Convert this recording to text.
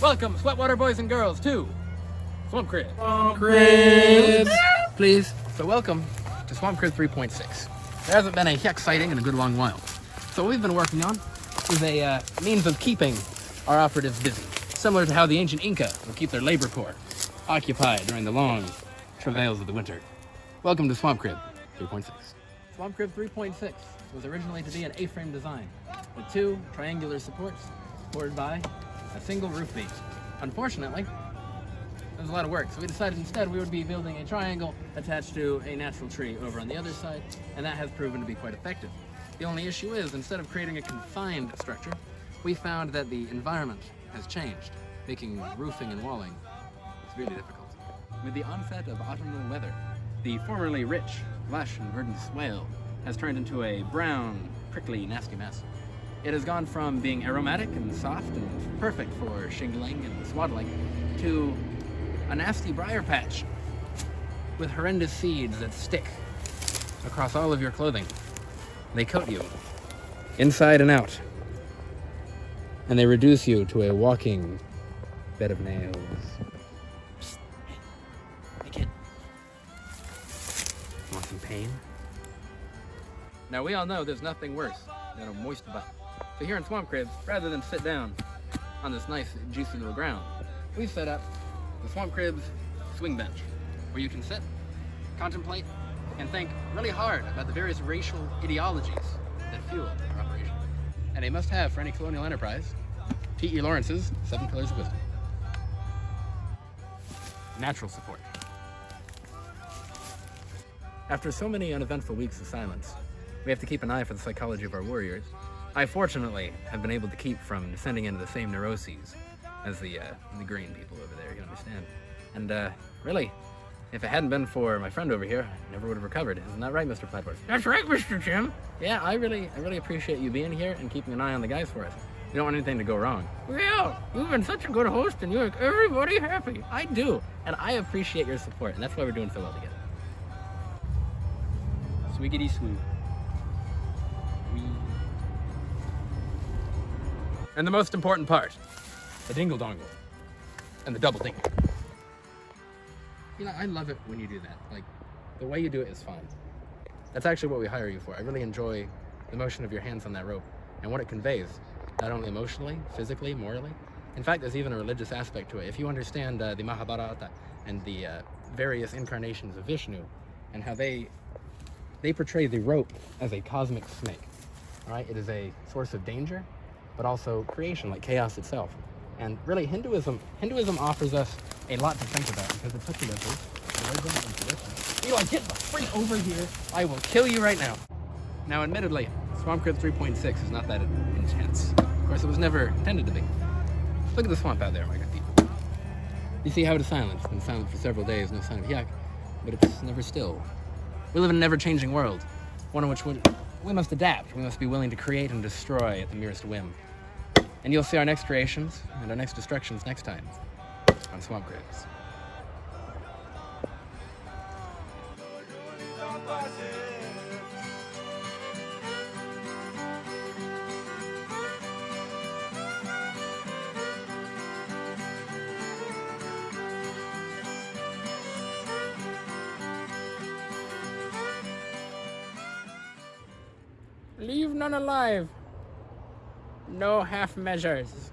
Welcome, Sweatwater boys and girls, to Swamp Crib. Cribs. Please. So welcome to Swamp Crib 3.6. There hasn't been a heck sighting in a good long while. So what we've been working on is a means of keeping our operatives busy, similar to how the ancient Inca would keep their labor corps occupied during the long travails of the winter. Welcome to Swamp Crib 3.6. Swamp Crib 3.6 was originally to be an A-frame design with two triangular supports supported by a single roof beam. Unfortunately, it was a lot of work, so we decided instead we would be building a triangle attached to a natural tree over on the other side, and that has proven to be quite effective. The only issue is, instead of creating a confined structure, we found that the environment has changed, making roofing and walling really difficult. With the onset of autumnal weather, the formerly rich, lush, and verdant swale has turned into a brown, prickly, nasty mess. It has gone from being aromatic and soft and perfect for shingling and swaddling to a nasty briar patch with horrendous seeds that stick across all of your clothing. They coat you inside and out, and they reduce you to a walking bed of nails. Psst. Hey kid. Want some pain? Now we all know there's nothing worse than a moist butt. So here in Swamp Cribs, rather than sit down on this nice juicy little ground, we've set up the Swamp Cribs swing bench, where you can sit, contemplate, and think really hard about the various racial ideologies that fuel our operation. And a must-have for any colonial enterprise, T.E. Lawrence's 7 Pillars of Wisdom. Natural support. After so many uneventful weeks of silence, we have to keep an eye for the psychology of our warriors. I fortunately have been able to keep from descending into the same neuroses as the green people over there, you understand. And really, if it hadn't been for my friend over here, I never would have recovered. Isn't that right, Mr. Flatworth? That's right, Mr. Jim. Yeah, I really appreciate you being here and keeping an eye on the guys for us. We don't want anything to go wrong. Yeah, you've been such a good host and you make everybody happy. I do, and I appreciate your support, and that's why we're doing so well together. Swiggity swoo. Wee. And the most important part, the dingle dongle and the double dingle. You know, I love it when you do that. Like, the way you do it is fun. That's actually what we hire you for. I really enjoy the motion of your hands on that rope and what it conveys, not only emotionally, physically, morally. In fact, there's even a religious aspect to it. If you understand the Mahabharata and the various incarnations of Vishnu and how they portray the rope as a cosmic snake, all right? It is a source of danger, but also creation, like chaos itself. And really, Hinduism offers us a lot to think about because it touches us religion and tradition. Eli, get the freak over here. I will kill you right now. Now, admittedly, Swamp Crib 3.6 is not that intense. Of course, it was never intended to be. Look at the swamp out there, my good people. You see how it is silent. It's been silent for several days, no sign of yak, but it's never still. We live in an ever-changing world, one in which we must adapt. We must be willing to create and destroy at the merest whim. And you'll see our next creations and our next destructions next time on Swamp Cribs. Leave none alive. No half measures.